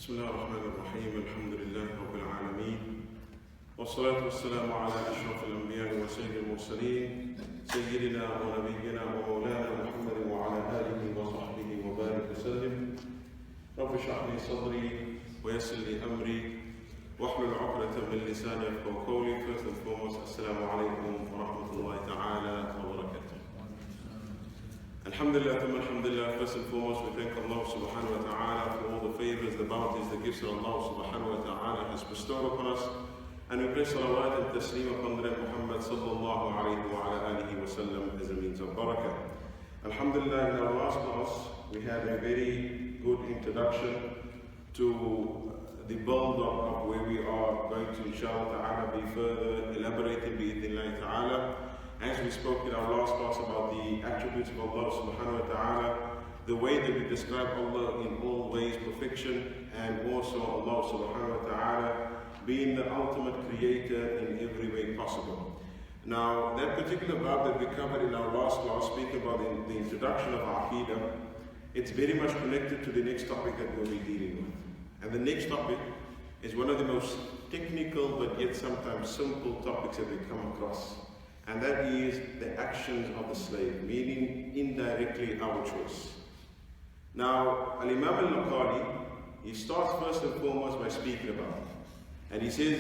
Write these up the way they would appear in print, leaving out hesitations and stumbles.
بسم الله الرحمن الرحيم الحمد لله رب العالمين والصلاة والسلام على أشرف الأنبياء وسيد المرسلين سيدنا ونبينا ومولانا محمد وعلى آله وصحبه وبارك وسلم رب اشرح لي صدري ويسر لي أمري واحلل عقدة من لساني يفقهوا قولي. First and foremost, Assalamu alaikum wa rahmatullahi ta'ala wa barakatuh. Alhamdulillah, first and foremost, we thank Allah subhanahu wa ta'ala for all the favors, the bounties, the gifts that Allah subhanahu wa ta'ala has bestowed upon us. And we pray salawat and taslim upon the Muhammad sallallahu alayhi wa ala alihi wa sallam as a means of barakah. Alhamdulillah, in our last class, we had a very good introduction to the build-up of where we are going to, inshallah ta'ala, be further elaborated bi'idhnillahi ta'ala. As we spoke in our last class about the attributes of Allah subhanahu wa ta'ala, the way that we describe Allah in all ways perfection, and also Allah subhanahu wa ta'ala being the ultimate creator in every way possible. Now, that particular bab that we covered in our last class, speaking about the introduction of Aqidah, it's very much connected to the next topic that we'll be dealing with. And the next topic is one of the most technical but yet sometimes simple topics that we come across. And that is the actions of the slave, meaning indirectly our choice. Now, Al-Imam Al-Azhari, he starts first and foremost by speaking about it. And he says,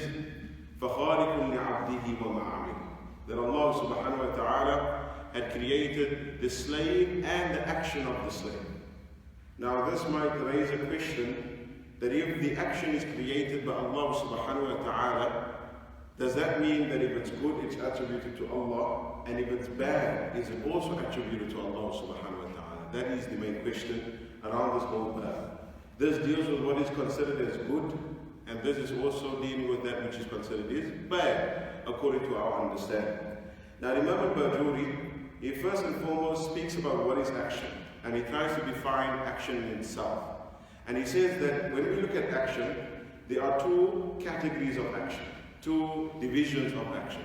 فَخَالِقٌ لِعَبْدِهِ وَمَا عَمِلٍ, that Allah subhanahu wa ta'ala had created the slave and the action of the slave. Now, this might raise a question that if the action is created by Allah subhanahu wa ta'ala, does that mean that if it's good, it's attributed to Allah, and if it's bad, is it also attributed to Allah subhanahu wa ta'ala? That is the main question around this whole bab. This deals with what is considered as good, and this is also dealing with that which is considered as bad, according to our understanding. Now remember, Al-Azhari, he first and foremost speaks about what is action, and he tries to define action in itself. And he says that when we look at action, there are two categories of action. Two divisions of action.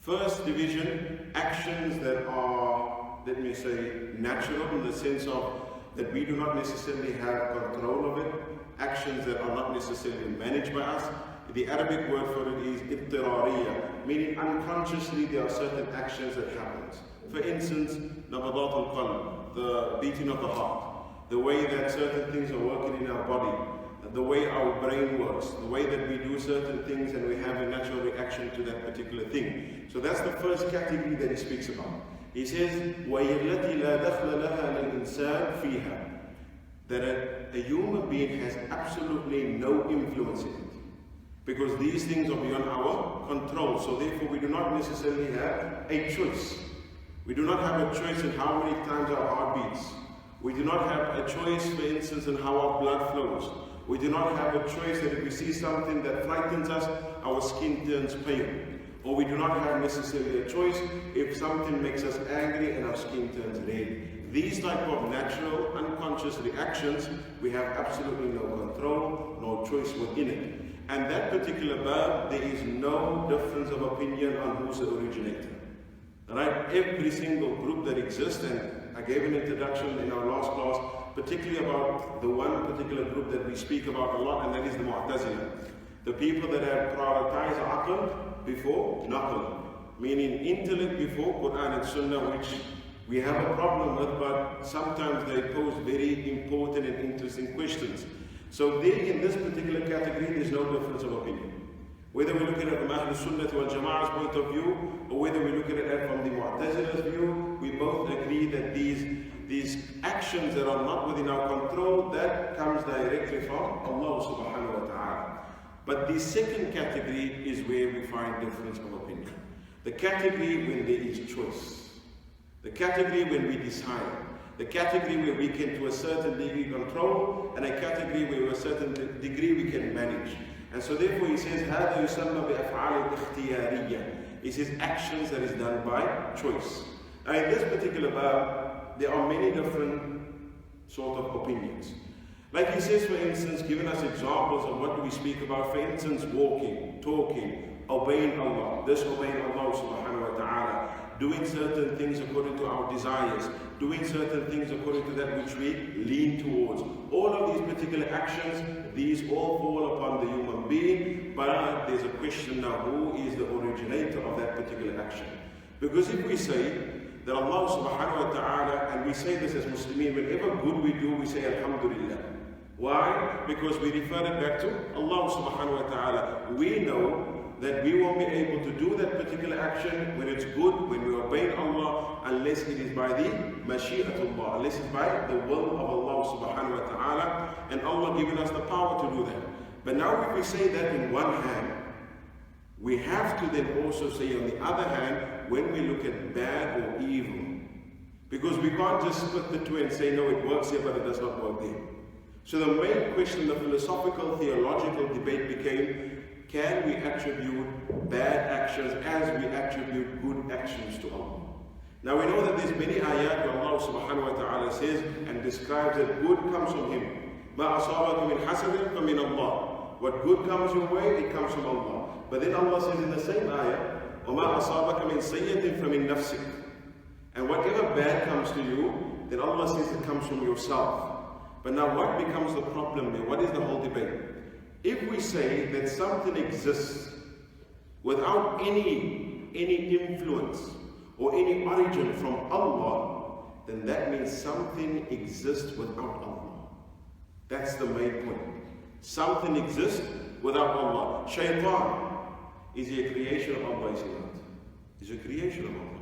First division, actions that are, let me say, natural in the sense of that we do not necessarily have control of it, actions that are not necessarily managed by us. The Arabic word for it is ittirariya, meaning unconsciously there are certain actions that happen. For instance, nabadat al-qalb, the beating of the heart, the way that certain things are working in our body, the way our brain works, the way that we do certain things and we have a natural reaction to that particular thing. So that's the first category that he speaks about. He says, وَهِيَ الَّتِي لَا دَخْلَ لَهَا لِلْإِنسَانِ فِيهَا, that a human being has absolutely no influence in it. Because these things are beyond our control, so therefore we do not necessarily have a choice. We do not have a choice in how many times our heart beats. We do not have a choice, for instance, in how our blood flows. We do not have a choice that if we see something that frightens us, our skin turns pale. Or we do not have necessarily a choice if something makes us angry and our skin turns red. These type of natural, unconscious reactions, we have absolutely no control, no choice within it. And that particular bab, there is no difference of opinion on who's the originator. Right? Every single group that exists, and I gave an introduction in our last class, particularly about the one particular group that we speak about a lot, and that is the Mu'tazila. The people that have prioritized aql before naql, meaning intellect before Quran and Sunnah, which we have a problem with, but sometimes they pose very important and interesting questions. So there, in this particular category, there's no difference of opinion. Whether we look at it from Ahlus Sunnah wal Jama'ah's point of view, or whether we look at it from the Mu'tazila's view, we both agree that these actions that are not within our control, that comes directly from Allah subhanahu wa ta'ala. But the second category is where we find difference of opinion. The category when there is choice. The category when we decide. The category where we can to a certain degree control, and a category where to a certain degree we can manage. And so therefore he says, هَذَا يُسَمَّى بِأَفْعَالِ الْإِخْتِيَارِيَّةِ. It is actions that is done by choice. Now in this particular bab, there are many different sort of opinions. Like he says, for instance, giving us examples of what do we speak about. For instance, walking, talking, obeying Allah, disobeying Allah subhanahu wa ta'ala, doing certain things according to our desires, doing certain things according to that which we lean towards. All of these particular actions, these all fall upon the human being, but there's a question now, who is the originator of that particular action? Because if we say that Allah subhanahu wa ta'ala, and we say this as Muslims, whenever good we do, we say Alhamdulillah. Why? Because we refer it back to Allah subhanahu wa ta'ala. We know that we won't be able to do that particular action when it's good, when we obey Allah, unless it is by the Mashi'atullah, unless it's by the will of Allah subhanahu wa ta'ala, and Allah giving us the power to do that. But now if we say that in one hand, we have to then also say on the other hand, when we look at bad or evil, because we can't just split the two and say, no, it works here, but it does not work there. So the main question, the philosophical, theological debate became, can we attribute bad actions as we attribute good actions to Allah? Now we know that there's many ayat where Allah subhanahu wa ta'ala says and describes that good comes from Him. مَا أَصَابَكَ مِنْ حَسَدٍ فَمِنَ اللَّهِ. What good comes your way, it comes from Allah. But then Allah says in the same ayah, وَمَا أَصَابَكَ مِنْ سَيِّئَةٍ فَمِنْ نَفْسِكَ. And whatever bad comes to you, then Allah says it comes from yourself. But now what becomes the problem there? What is the whole debate? If we say that something exists without any influence or any origin from Allah, then that means something exists without Allah. That's the main point. Something exists without Allah. Shaitan, is he a creation of Allah? Is he not? He's a creation of Allah.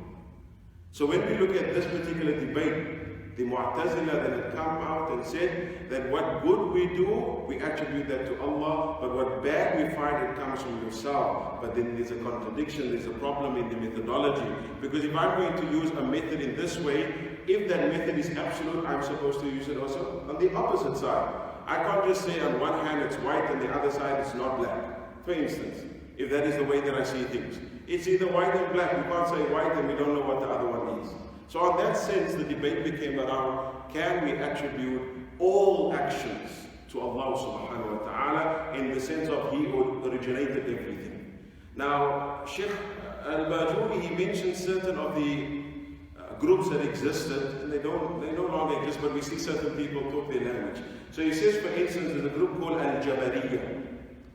So when we look at this particular debate, the Mu'tazila that had come out and said that what good we do, we attribute that to Allah, but what bad we find, it comes from yourself. But then there's a contradiction, there's a problem in the methodology. Because if I'm going to use a method in this way, if that method is absolute, I'm supposed to use it also on the opposite side. I can't just say on one hand it's white and the other side it's not black. For instance, if that is the way that I see things. It's either white and black. We can't say white and we don't know what the other one is. So in that sense, the debate became around, can we attribute all actions to Allah subhanahu wa ta'ala in the sense of He originated everything. Now, Sheikh Al-Azhari, he mentioned certain of the groups that existed, and they no longer exist, but we see certain people talk their language. So he says, for instance, there's a group called Al-Jabariyah.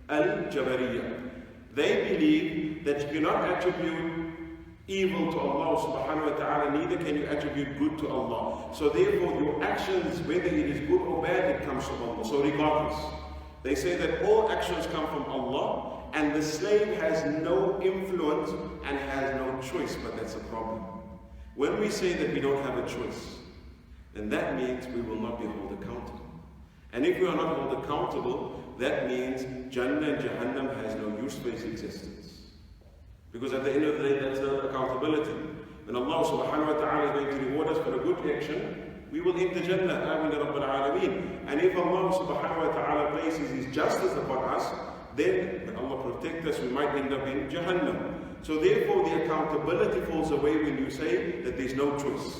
Al-Jabariyah. They believe that you cannot attribute evil to Allah subhanahu wa ta'ala, neither can you attribute good to Allah. So therefore your actions, whether it is good or bad, it comes from Allah. So regardless, they say that all actions come from Allah and the slave has no influence and has no choice, but that's a problem. When we say that we don't have a choice, then that means we will not be held accountable. And if we are not held accountable, that means Jannah and Jahannam has no use for its existence. Because at the end of the day, that's not accountability. When Allah subhanahu wa ta'ala is going to reward us for a good action, we will enter Jannah. Amin Rabbil Alameen. And if Allah subhanahu wa ta'ala places His justice upon us, then when Allah protect us, we might end up in Jahannam. So therefore the accountability falls away when you say that there's no choice.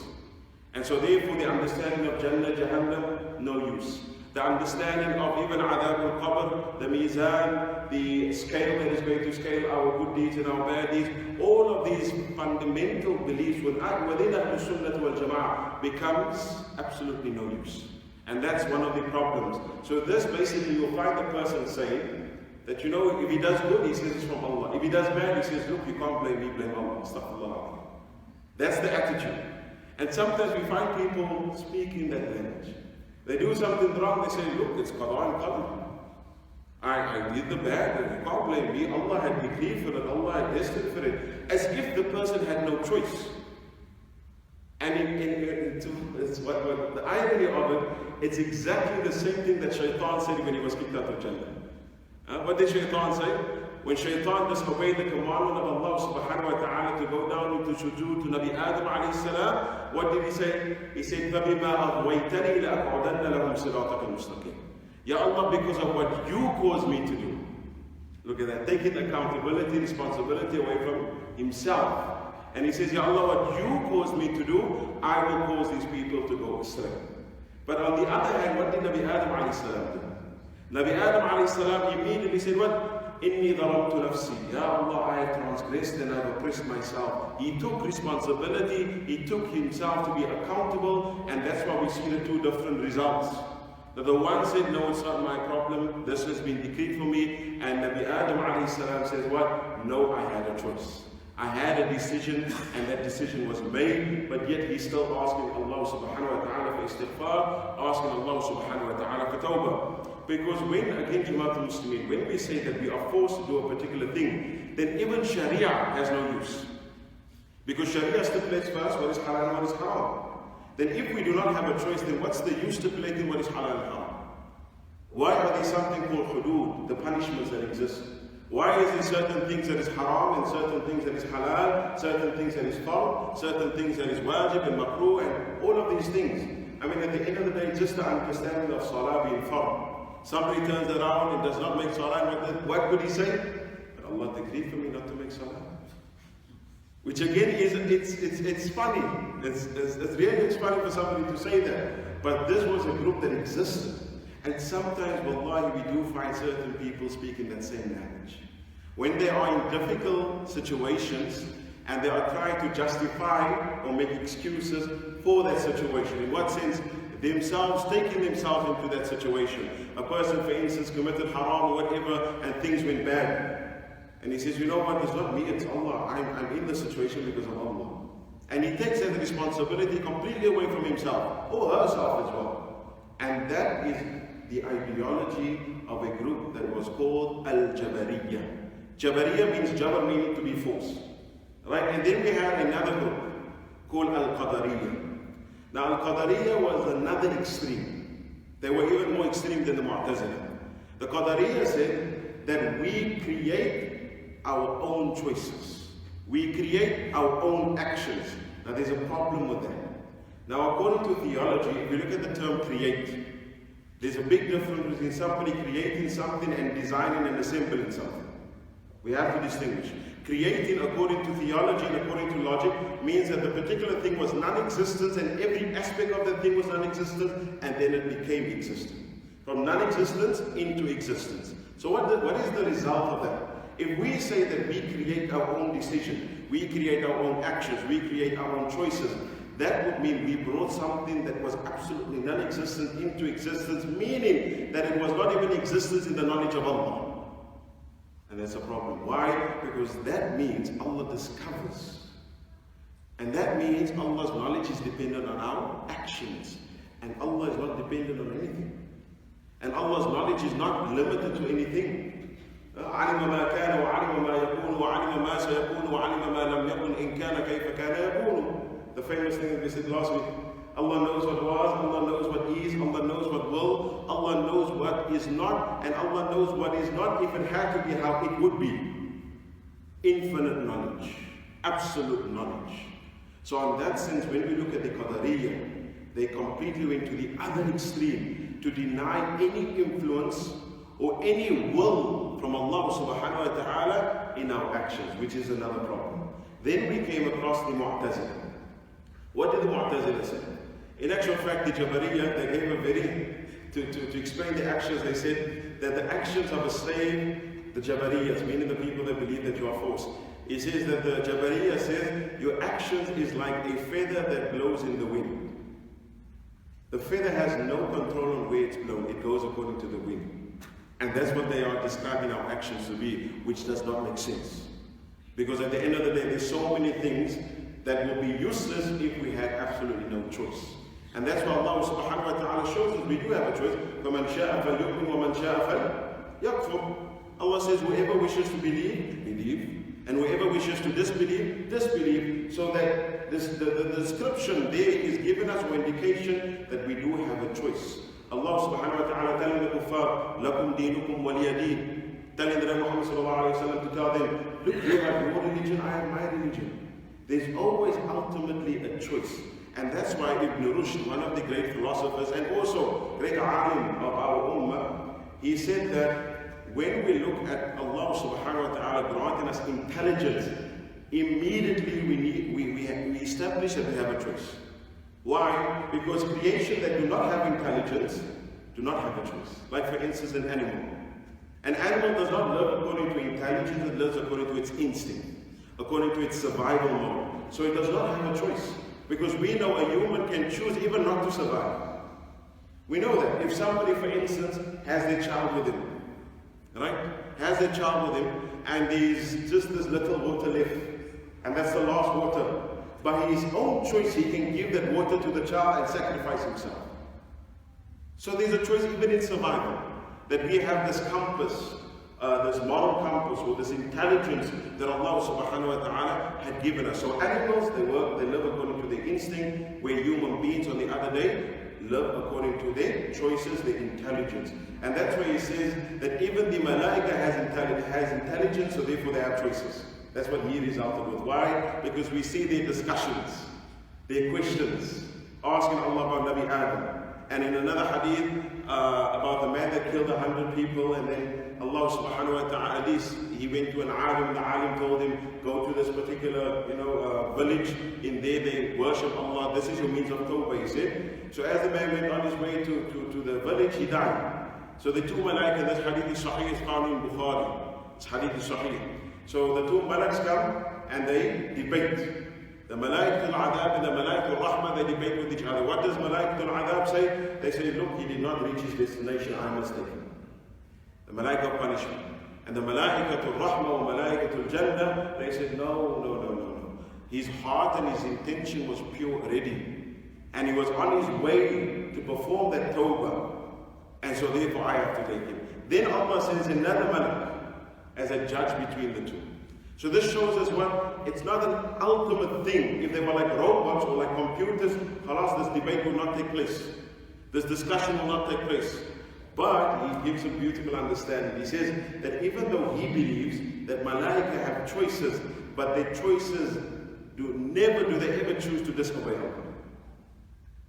And so therefore the understanding of Jannah, Jahannam, no use. The understanding of even Adab al-Qabr, the Mizan, the scale that is going to scale our good deeds and our bad deeds, all of these fundamental beliefs within Ahlus Sunnah wal Jama'ah becomes absolutely no use. And that's one of the problems. So this basically, you'll find the person saying that, you know, if he does good, he says it's from Allah. If he does bad, he says, look, you can't blame me, blame Allah. Astaghfirullah. That's the attitude. And sometimes we find people speaking that language. They do something wrong, they say, look, it's Qadar and Qadr. I did the bad, and you can't blame me. Allah had decreed for it, Allah had destined for it. As if the person had no choice. And the irony of it, it's exactly the same thing that Shaitan said when he was kicked out of Jannah. What did Shaitan say? When Shaitan disobeyed the commandment of Allah subhanahu wa ta'ala to go down into sujood to Nabi Adam alayhi salam, what did he say? He said, فَبِمَا أَغْوَيْتَنِي لَأَقْعُدَنَّ لَهُمْ صِرَاطَكَ الْمُسْتَقِيمِ. Ya Allah, because of what you caused me to do. Look at that, taking accountability, responsibility away from himself. And he says, Ya Allah, what you caused me to do, I will cause these people to go astray. But on the other hand, what did Nabi Adam alayhi salam do? Nabi Adam alayhi salam immediately said what? Inni dharamtu nafsi. Ya Allah, I have transgressed and I have oppressed myself. He took responsibility, he took himself to be accountable, and that's why we see the two different results. That the one said, no, it's not my problem, this has been decreed for me, and Nabi Adam alayhi salam says what? No, I had a choice. I had a decision, and that decision was made, but yet he's still asking Allah subhanahu wa ta'ala for istighfar, asking Allah subhanahu wa ta'ala for tawbah. Because when, again, Jama'ah Muslimin, when we say that we are forced to do a particular thing, then even Sharia has no use. Because Sharia stipulates first what is halal and what is haram. Then if we do not have a choice, then what's the use stipulating what is halal and haram? Why are there something called hudud, the punishments that exist? Why is there certain things that is haram and certain things that is halal, certain things that is fard, certain things that is wajib and makruh, and all of these things? I mean, at the end of the day, just the understanding of salah being fard. Somebody turns around and does not make salah, what would he say? But Allah decreed for me not to make salah. Which again is, it's funny. It's funny for somebody to say that. But this was a group that existed. And sometimes, wallahi, we do find certain people speaking that same language. When they are in difficult situations and they are trying to justify or make excuses for that situation. In what sense? Themselves, taking themselves into that situation. A person, for instance, committed haram or whatever, and things went bad. And he says, you know what, it's not me, it's Allah. I'm in the situation because of Allah. And he takes that responsibility completely away from himself, or herself as well. And that is the ideology of a group that was called Al-Jabariyya. Jabariyya means Jabar, meaning to be forced. Right? And then we had another group called Al-Qadariyya. Now Al-Qadariyya was another extreme. They were even more extreme than the Mu'tazila. The Qadariyya said that we create our own choices. We create our own actions. Now there's a problem with that. Now according to theology, if you look at the term create, there's a big difference between somebody creating something and designing and assembling something. We have to distinguish. Creating according to theology and according to logic means that the particular thing was non-existent and every aspect of the thing was non-existent, and then it became existent. From non-existence into existence. So what is the result of that? If we say that we create our own decision, we create our own actions, we create our own choices, that would mean we brought something that was absolutely non-existent into existence, meaning that it was not even existence in the knowledge of Allah. And that's a problem. Why? Because that means Allah discovers. And that means Allah's knowledge is dependent on our actions. And Allah is not dependent on anything. And Allah's knowledge is not limited to anything. عَلِمَ مَا كَانَ وَعَلِمَ مَا يَكُونُ وَعَلِمَ مَا سَيَكُونُ وَعَلِمَ مَا لَمْ يَكُنْ إِنْ كَانَ كَيْفَ كَانَ يَكُونُ. The famous thing that we said last week. Allah knows what was, Allah knows what is, Allah knows what will, Allah knows what is not, and Allah knows what is not if it had to be how it would be. Infinite knowledge, absolute knowledge. So in that sense, when we look at the Qadariyya, they completely went to the other extreme, to deny any influence or any will from Allah subhanahu wa ta'ala in our actions, which is another problem. Then we came across the Mu'tazila. What did the Mu'tazila say? In actual fact, the Jabariyya, they gave a very, to explain the actions, they said that the actions of a slave, the Jabariyya, meaning the people that believe that you are forced. It says that the Jabariyya says, your actions is like a feather that blows in the wind. The feather has no control on where it's blown, it goes according to the wind. And that's what they are describing our actions to be, which does not make sense. Because at the end of the day, there's so many things that will be useless if we had absolutely no choice. And that's why Allah subhanahu wa ta'ala shows us we do have a choice. فَمَنْ شَاءَ فَلْيُؤْمِنْ وَمَنْ شَاءَ فَلْيَكْفُرْ. Allah says whoever wishes to believe, believe. And whoever wishes to disbelieve, disbelieve. So that the description there is giving us an indication that we do have a choice. Allah subhanahu wa ta'ala telling the kuffar, لَكُمْ دِينُكُمْ وَلِيَ دِينُ. Telling the Muhammad sallallahu alayhi wa sallam to tell them, look, you have your religion, I have my religion. There's always ultimately a choice. And that's why Ibn Rushd, one of the great philosophers and also great alim of our ummah, he said that when we look at Allah subhanahu wa ta'ala granting us intelligence, immediately we establish that we have a choice. Why? Because creation that do not have intelligence do not have a choice. Like for instance an animal. An animal does not live according to intelligence, it lives according to its instinct, according to its survival mode. So it does not have a choice. Because we know a human can choose even not to survive. We know that. If somebody, for instance, has their child with him, right? Has their child with him, and there's just this little water left, and that's the last water. By his own choice, he can give that water to the child and sacrifice himself. So there's a choice even in survival, that we have this compass, this moral compass, or this intelligence that Allah subhanahu wa ta'ala had given us. So animals, they live according to their instinct, where human beings on the other day live according to their choices, their intelligence. And that's why he says that even the malaika has intelligence, so therefore they have choices. That's what he resulted with. Why? Because we see their discussions, their questions, asking Allah about Nabi Adam. And in another hadith about the man that killed 100 people, and then Allah subhanahu wa ta'ala, at least he went to an alim, the alim told him, go to this particular village, in there they worship Allah, this is your means of tawbah, he said. So as the man went on his way to the village, he died. So the two malaika, this hadith is sahih, is found in Bukhari, it's hadith is sahih. So the two malaks come and they debate. The Malaikatul Adab and the Malaikatul Rahmah, they debate with each other. What does Malaikatul Adab say? They say, look, he did not reach his destination, I must take him. The Malaika of punishment. And the Malaikatul Rahmah or Malaikatul Jannah, they said, no. His heart and his intention was pure already. And he was on his way to perform that tawbah. And so therefore I have to take him. Then Allah sends another Malak as a judge between the two. So this shows us what, it's not an ultimate thing. If they were like robots or like computers, khalas, this debate will not take place. This discussion will not take place. But he gives a beautiful understanding. He says that even though he believes that malaika have choices, but their choices never do they ever choose to disobey Allah.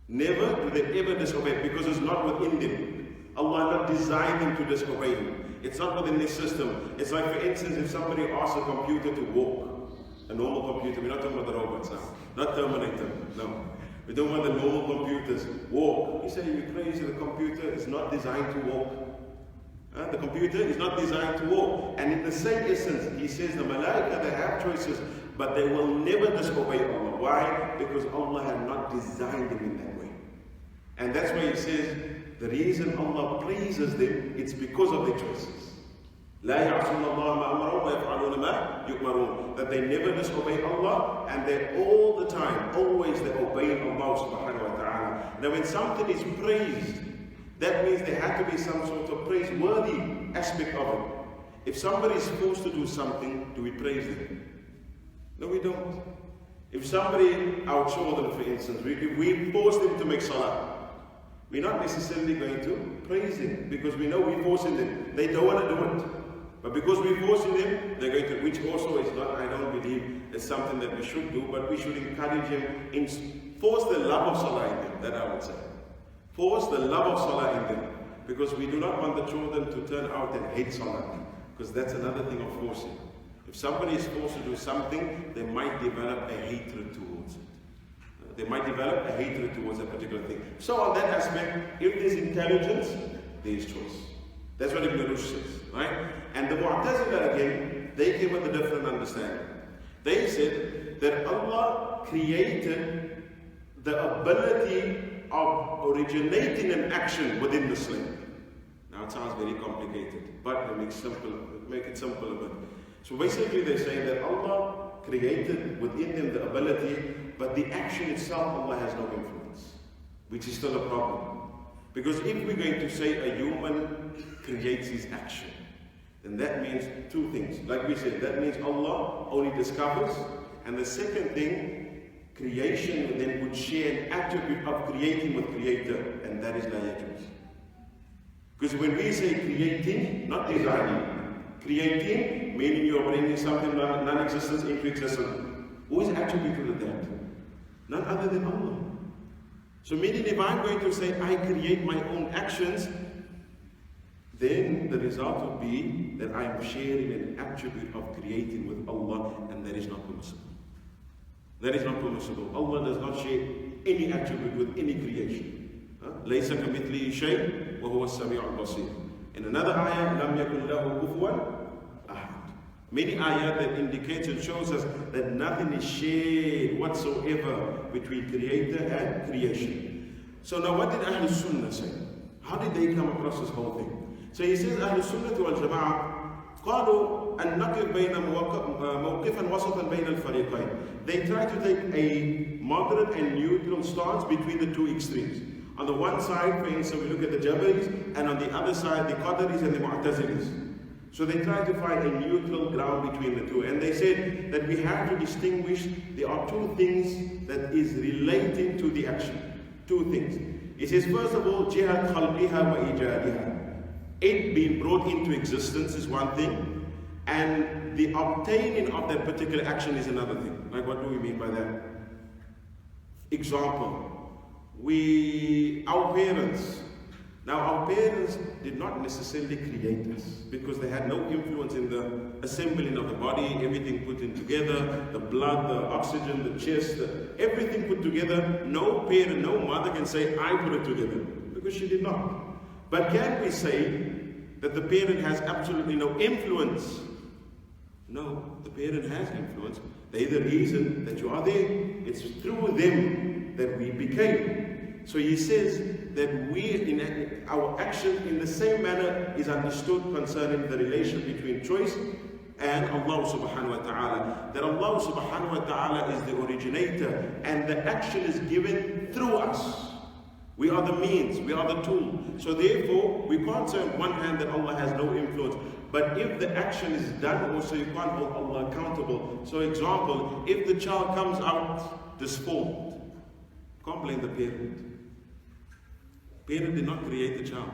Never do they ever disobey, because it's not within them. Allah not designed them to disobey Him. It's not within this system. It's like, for instance, if somebody asks a computer to walk, a normal computer, we're not talking about the robots now, not Terminator, no. We're talking about the normal computers, walk. You say, you're crazy, the computer is not designed to walk. The computer is not designed to walk. And in the same essence, he says the malaika, they have choices, but they will never disobey Allah. Why? Because Allah had not designed them in that way. And that's why he says, the reason Allah praises them, it's because of their choices. لا يعصون الله ما أمرهم ويفعلون ما يؤمرون. That they never disobey Allah, and they all the time, always they obey Allah subhanahu wa ta'ala. Now when something is praised, that means there had to be some sort of praiseworthy aspect of it. If somebody is forced to do something, do we praise them? No, we don't. If somebody, our children for instance, we force them to make salah, we're not necessarily going to praise them, because we know we're forcing them. They don't want to do it. But because we're forcing them, they're going to, which also is not, I don't believe, it's something that we should do, but we should encourage them, force the love of salah in them, that I would say. Force the love of salah in them. Because we do not want the children to turn out and hate salah, because that's another thing of forcing. If somebody is forced to do something, they might develop a hatred towards it. They might develop a hatred towards a particular thing. So on that aspect, if there's intelligence, there is choice. That's what Ibn Rushd says, right? And the Mu'tazila again, they came with a different understanding. They said that Allah created the ability of originating an action within the slave. Now it sounds very complicated, but let me make it simple a bit. So basically they're saying that Allah created within them the ability, but the action itself, Allah has no influence, which is still a problem. Because if we're going to say a human creates his action, then that means two things. Like we said, that means Allah only discovers, and the second thing, creation then would share an attribute of creating with Creator, and that is la yajuz. Because when we say creating, not designing, creating, meaning you're bringing something non-existence into existence. Who is attributed to that? None other than Allah. So meaning if I'm going to say I create my own actions, then the result would be that I am sharing an attribute of creating with Allah, and that is not permissible. That is not permissible. Allah does not share any attribute with any creation. لَيْسَ كَمِثْلِهِ شَيْءٍ وَهُوَ السَّمِيعُ الْبَصِيرُ. In another ayah, لَمْ يَكُنْ لَهُ كُفُوًا أَحَدٌ. Many ayat that indicates and shows us that nothing is shared whatsoever between Creator and creation. So now what did Ahlus Sunnah say? How did they come across this whole thing? So he says Ahlus Sunnah wal Jama'ah قالوا أن نقف بين موقفا وسطا بين الفريقين. They try to take a moderate and neutral stance between the two extremes. On the one side, for instance, we look at the Jabaris, and on the other side, the Qadaris and the Mu'tazilis. So they try to find a neutral ground between the two. And they said that we have to distinguish, there are two things that is relating to the action. Two things. It says, first of all, jihad khalqiha wa ijadiha. It being brought into existence is one thing, and the obtaining of that particular action is another thing. Like, what do we mean by that? Example. Our parents. Now, our parents did not necessarily create us because they had no influence in the assembling of the body, everything put in together, the blood, the oxygen, the chest, everything put together. No parent, no mother can say, I put it together, because she did not. But can we say that the parent has absolutely no influence? No, the parent has influence. They're the reason that you are there. It's through them that we became. So he says that our action in the same manner is understood concerning the relation between choice and Allah subhanahu wa ta'ala. That Allah subhanahu wa ta'ala is the originator, and the action is given through us. We are the means, we are the tool. So therefore, we can't say on one hand that Allah has no influence. But if the action is done also, you can't hold Allah accountable. So example, if the child comes out disformed, can't blame the parent. Parent did not create the child.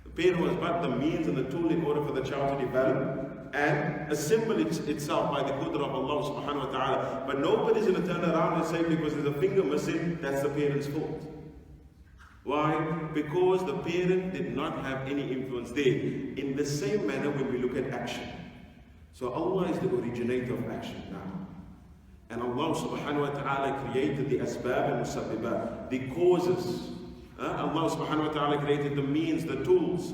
The parent was but the means and the tool in order for the child to develop and assemble itself by the qudra of Allah subhanahu wa ta'ala. But nobody's going to turn around and say because there's a finger missing, that's the parent's fault. Why? Because the parent did not have any influence there. In the same manner when we look at action. So Allah is the originator of action now. And Allah subhanahu wa ta'ala created the asbab and musabbibat, the causes. Allah subhanahu wa ta'ala created the means, the tools.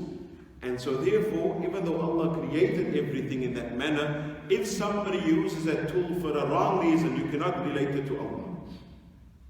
And so therefore, even though Allah created everything in that manner, if somebody uses that tool for a wrong reason, you cannot relate it to Allah.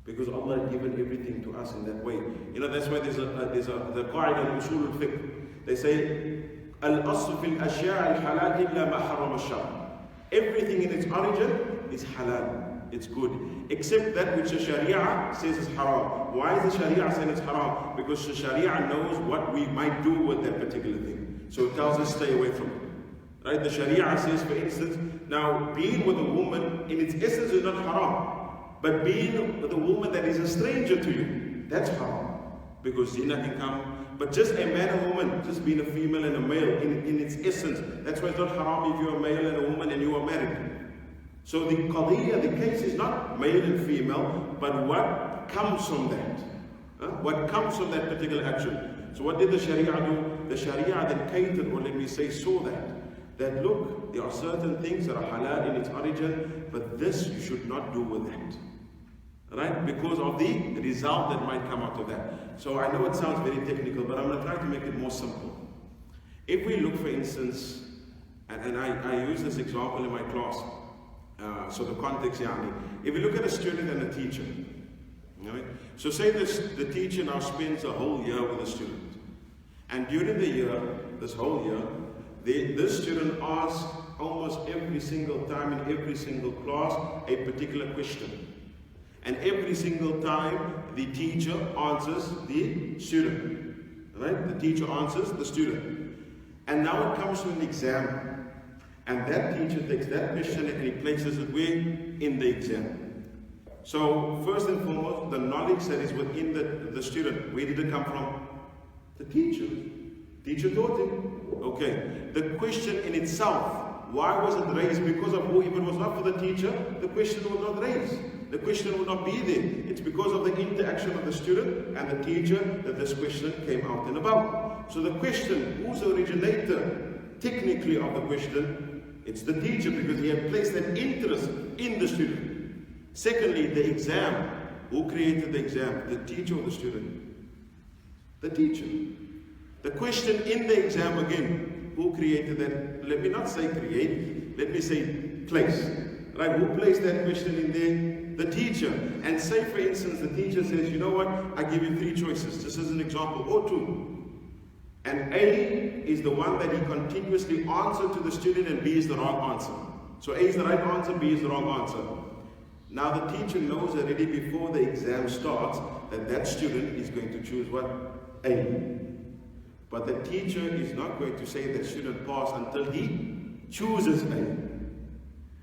Because Allah has given everything to us in that way. You know, that's why there's the qaida al-usul al-fiqh. They say, al-asl fil ashya' al-halal illa ma haram al-shar'. Everything in its origin is halal. It's good. Except that which the Sharia says is haram. Why is the Sharia saying it's haram? Because the Sharia knows what we might do with that particular thing. So it tells us stay away from it. Right? The Sharia says, for instance, now being with a woman in its essence is not haram. But being with a woman that is a stranger to you, that's haram. Because zina can come. But just a man and a woman, just being a female and a male in its essence, that's why it's not haram if you're a male and a woman and you are married. So the qadiyya, the case is not male and female, but what comes from that. What comes from that particular action. So what did the Sharia do? The Sharia then catered, or let me say, saw that look, there are certain things that are halal in its origin, but this you should not do with that. Right? Because of the result that might come out of that. So I know it sounds very technical, but I'm going to try to make it more simple. If we look, for instance, and I use this example in my class, so the context, if we look at a student and a teacher, right? So say the teacher now spends a whole year with a student. And during the year, this whole year, this student asks almost every single time in every single class a particular question. And every single time the teacher answers the student. Right? The teacher answers the student. And now it comes to an exam. And that teacher takes that question and he places it where? In the exam. So first and foremost, the knowledge that is within the student, where did it come from? The teacher. Teacher taught him. Okay. The question in itself, why was it raised? Because of who? If it was not for the teacher, the question would not raise. The question would not be there. It's because of the interaction of the student and the teacher that this question came out and about. So the question, who's the originator technically of the question? It's the teacher, because he had placed that interest in the student. Secondly, the exam. Who created the exam? The teacher or the student? The teacher. The question in the exam again, who created that? Let me not say create, let me say place. Right? Who placed that question in there? The teacher. And say for instance, the teacher says, you know what, I give you 3 choices, just as an example, or 2. And A is the one that he continuously answered to the student, and B is the wrong answer. So A is the right answer, B is the wrong answer. Now the teacher knows already before the exam starts that that student is going to choose what? A. But the teacher is not going to say that student pass until he chooses A.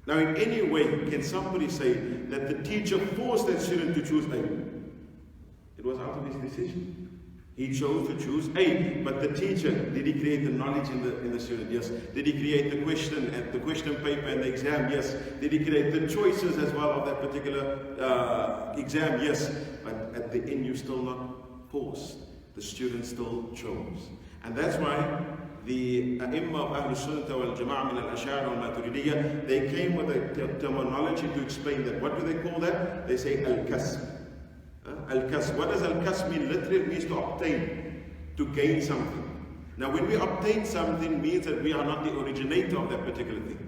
Now in any way, can somebody say that the teacher forced that student to choose A? It was out of his decision. He chose to choose A, but the teacher, did he create the knowledge in the student? Yes. Did he create the question and the question paper and the exam? Yes. Did he create the choices as well of that particular exam? Yes. But at the end, you still not forced. The student still chose. And that's why the Imam of Ahlus Sunnah wal Jama'ah min Al-Azhari wal Maturidiyya, they came with a terminology to explain that. What do they call that? They say Al-Kasb. Al-Kasb. What does Al-Kasb mean? Literally it means to obtain, to gain something. Now when we obtain something, means that we are not the originator of that particular thing.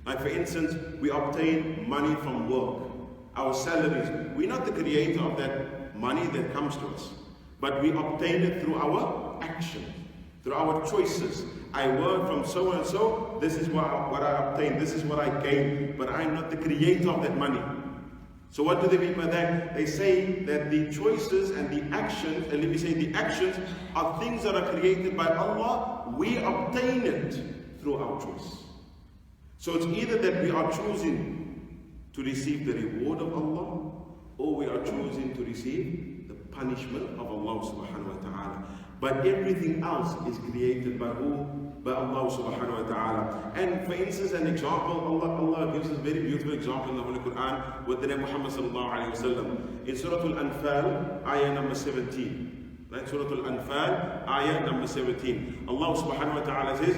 Like for instance, we obtain money from work, our salaries. We're not the creator of that money that comes to us, but we obtain it through our actions, through our choices. I work from so and so, this is what I obtain, this is what I gain, but I'm not the creator of that money. So what do they mean by that? They say that the choices and the actions, and let me say the actions, are things that are created by Allah. We obtain it through our choice. So it's either that we are choosing to receive the reward of Allah, or we are choosing to receive the punishment of Allah subhanahu wa ta'ala. But everything else is created by who? By Allah subhanahu wa ta'ala. And for instance, an example, Allah gives us a very beautiful example in the Holy Quran with the name Muhammad sallallahu alayhi wa sallam. In Surah Al-Anfal, ayah number 17. Right? Surah Al-Anfal, ayah number 17. Allah subhanahu wa ta'ala says,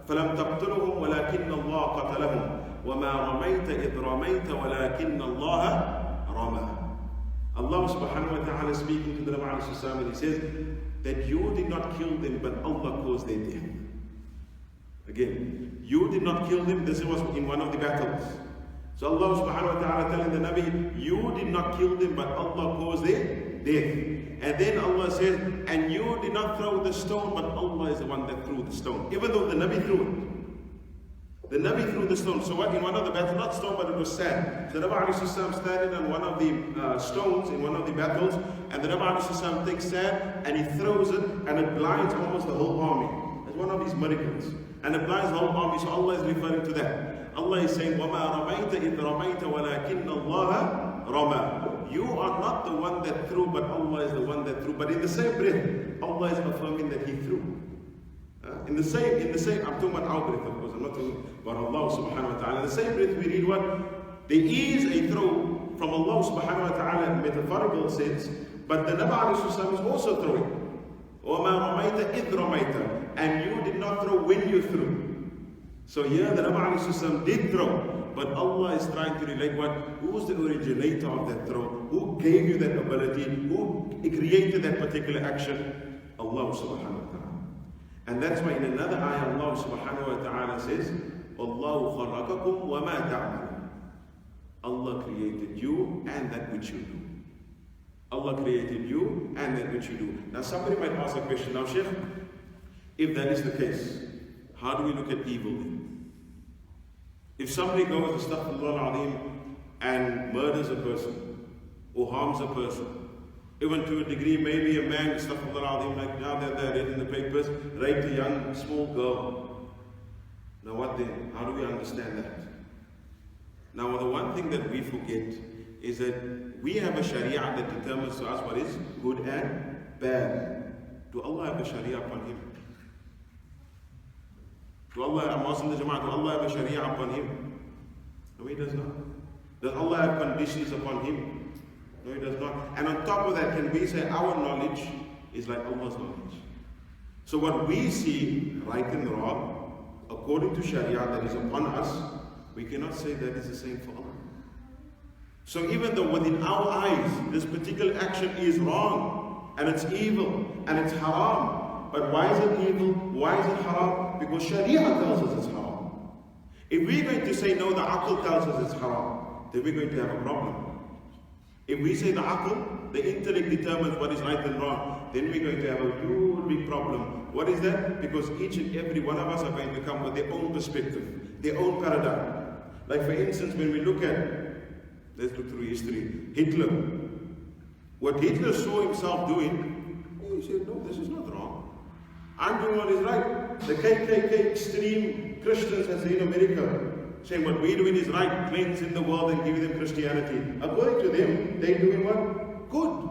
فَلَمْ تَقْتُلُهُمْ وَلَكِنَّ اللَّهَ قَتَلَهُمْ وَمَا رَمَيْتَ إِذْ رَمَيْتَ وَلَكِنَّ اللَّهَ رَمَى. Allah subhanahu wa ta'ala speaking to the Nabi alayhi salam, and he says that you did not kill them, but Allah caused their death. Again, you did not kill them, this was in one of the battles. So Allah subhanahu wa ta'ala telling the Nabi, you did not kill them, but Allah caused their death. And then Allah says, and you did not throw the stone, but Allah is the one that threw the stone. Even though the Nabi threw it. The Nabi threw the stone. So what? In one of the battles, not stone, but it was sand. So the Nabi ﷺ standing on one of the stones in one of the battles, and the Nabi ﷺ takes sand and he throws it, and it blinds almost the whole army. It's one of these miracles. And it blinds the whole army, so Allah is referring to that. Allah is saying, وَمَا رَمَيْتَ إِذْ رَمَيْتَ وَلَكِنَّ اللَّهَ رَمَى. You are not the one that threw, but Allah is the one that threw. But in the same breath, Allah is affirming that He threw. In the same, I'm talking about our breath, of course, I'm not talking about Allah subhanahu wa ta'ala. In the same breath we read what? There is a throw from Allah subhanahu wa ta'ala in metaphorical sense, but the Nabi alayhi salam is also throwing. وَمَا رَمَيْتَ إِذْ رَمَيْتَ. And you did not throw when you threw. So here the Nabi alayhi salam did throw, but Allah is trying to relate what? Who's the originator of that throw? Who gave you that ability? Who created that particular action? Allah subhanahu wa ta'ala. And that's why in another ayah Allah subhanahu wa ta'ala says, وَاللَّهُ خَلَقَكُمْ وَمَا تَعْمَلُونَ. Allah created you and that which you do. Allah created you and that which you do. Now somebody might ask a question, now Sheikh, if that is the case, how do we look at evil then? If somebody goes astaghfirullah al-azim and murders a person or harms a person, even to a degree, maybe a man, astaghfirullah al-azim, like now that they're read in the papers, raped a young, small girl. Now what then? How do we understand that? Now the one thing that we forget is that we have a sharia that determines to us what is good and bad. Do Allah have a sharia upon him? Do Allah have a sharia upon him? No, He does not. Does Allah have conditions upon him? No, He does not. And on top of that, can we say our knowledge is like Allah's knowledge? So what we see, right and wrong, according to Sharia that is upon us, we cannot say that is the same for Allah. So even though within our eyes, this particular action is wrong, and it's evil, and it's haram. But why is it evil? Why is it haram? Because Sharia tells us it's haram. If we're going to say no, the aql tells us it's haram, then we're going to have a problem. If we say the aql, the intellect determines what is right and wrong, then we're going to have a huge big problem. What is that? Because each and every one of us are going to come with their own perspective, their own paradigm. Like for instance, when we look at, let's look through history, Hitler. What Hitler saw himself doing, he said, no, this is not wrong. I'm doing what is right. The KKK extreme Christians, as in America, saying what we're doing is right, cleansing the world and giving them Christianity. According to them, they're doing what? Good.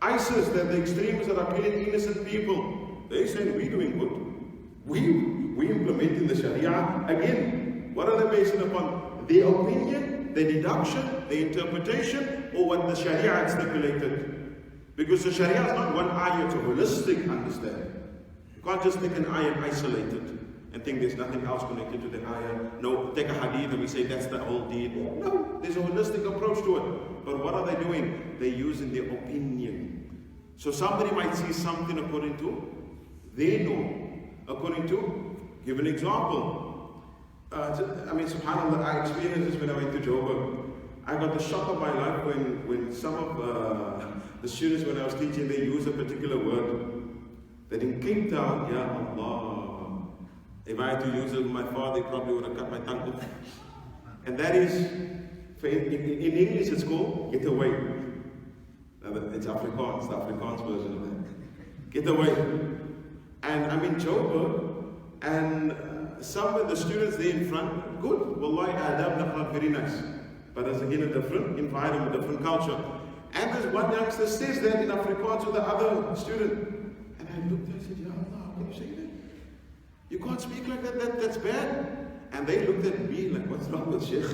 ISIS, that the extremists that are killing innocent people, they're saying we're doing good. We implementing the Sharia. Again, what are they basing upon? Their opinion, their deduction, their interpretation, or what the Sharia had stipulated? Because the Sharia is not one ayah, it's a holistic understanding. You can't just take an ayah and isolate it and think there's nothing else connected to the ayah. No, take a hadith and we say that's the whole deed. No, there's a holistic approach to it. But what are they doing? They're using their opinion. So somebody might see something according to their norm. According to, give an example. SubhanAllah, I experienced this when I went to Joburg. I got the shock of my life when some of the students, when I was teaching, they use a particular word. That in Cape Town, Ya Allah, if I had to use it with my father, he probably would have cut my tongue off. And that is, in English it's called get away. It's Afrikaans, the Afrikaans version of that. Get away. And I'm in Joburg, and some of the students there in front, good, wallahi, adab, nakhlaq, very nice. But it's again a different environment, different culture. And there's one youngster says that in Afrikaans with the other student. And I looked and I said, Ya Allah, how can you say that? You can't speak like that, that's bad. And they looked at me like, what's wrong with Sheikh?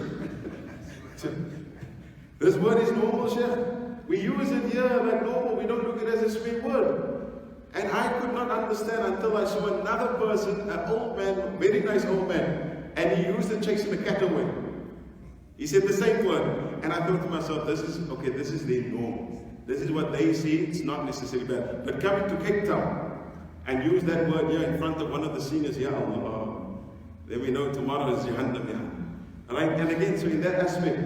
This word is normal, Sheikh. We use it here like normal, we don't look at it as a sweet word. And I could not understand until I saw another person, an old man, very nice old man, and he used it chasing the cat away. He said the same word. And I thought to myself, this is their norm. This is what they see, it's not necessarily bad. But coming to Cape Town and use that word here in front of one of the seniors, Ya Allah, then we know tomorrow is Jahannam, ya. Right? And again, so in that aspect,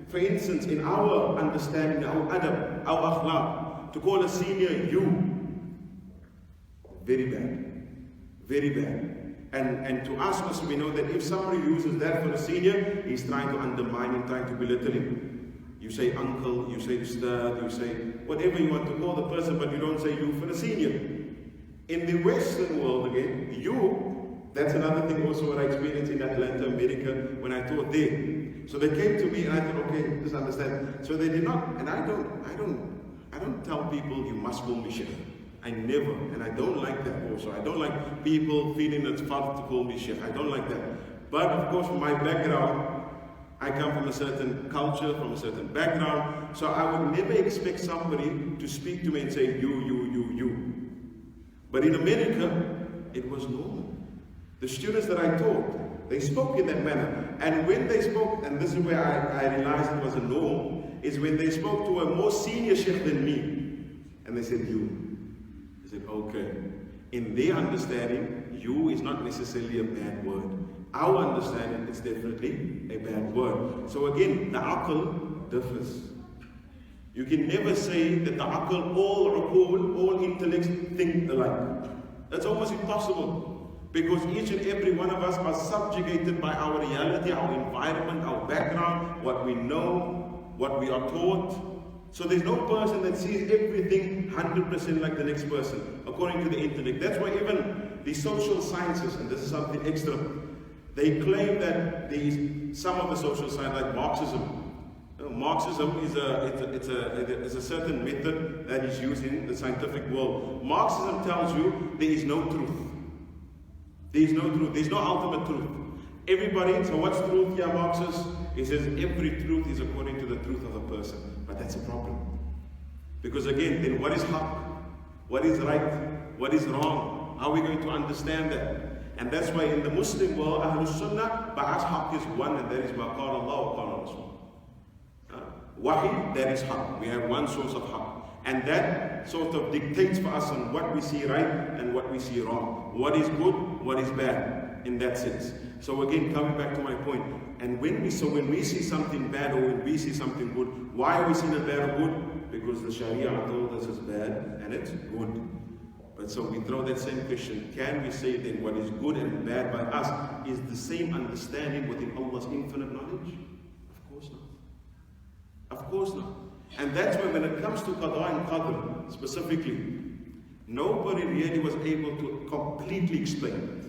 for instance, in our understanding, our adab, our akhlaq, to call a senior you, very bad. Very bad. And to us also, we know that if somebody uses that for a senior, he's trying to undermine him, trying to belittle him. You say uncle, you say ustad, you say whatever you want to call the person, but you don't say you for a senior. In the Western world again, you, that's another thing also what I experienced in Atlanta, America, when I taught there. So they came to me and I thought, okay, just understand. So they did not, and I don't tell people you must call me Sheikh. I never, and I don't like that also. I don't like people feeling it's fun to call me Sheikh. I don't like that. But of course, from my background, I come from a certain culture, from a certain background, so I would never expect somebody to speak to me and say, you. But in America, it was normal. The students that I taught, they spoke in that manner. And when they spoke, and this is where I realized it was a norm, is when they spoke to a more senior sheikh than me, and they said, you. I said, okay. In their understanding, you is not necessarily a bad word. Our understanding, it's definitely a bad word. So again, the aql differs. You can never say that the aql, all uqul, all intellects think alike. That's almost impossible. Because each and every one of us are subjugated by our reality, our environment, our background, what we know, what we are taught. So there's no person that sees everything 100% like the next person, according to the intellect. That's why even the social sciences, and this is something extra, they claim that some of the social science, like Marxism. Marxism is a certain method that is used in the scientific world. Marxism tells you there is no truth. There is no truth. There is no ultimate truth. Everybody, so what's truth, yeah, Marxist? He says every truth is according to the truth of the person. But that's a problem. Because again, then what is haqq? What is right? What is wrong? How are we going to understand that? And that's why in the Muslim world, Ahlus Sunnah, by us haqq is one, and that is ma qala Allah wa qala Rasul. Wahi, that is haqq. We have one source of haqq. And that sort of dictates for us on what we see right and what we see wrong. What is good, what is bad, in that sense. So again, coming back to my point, and when we see something bad or when we see something good, why are we seeing it bad or good? Because the Sharia told us it's bad and it's good. But so we throw that same question, can we say then what is good and bad by us is the same understanding within Allah's infinite knowledge? Of course not. Of course not. And that's why when it comes to Qada and Qadr specifically, nobody really was able to completely explain it.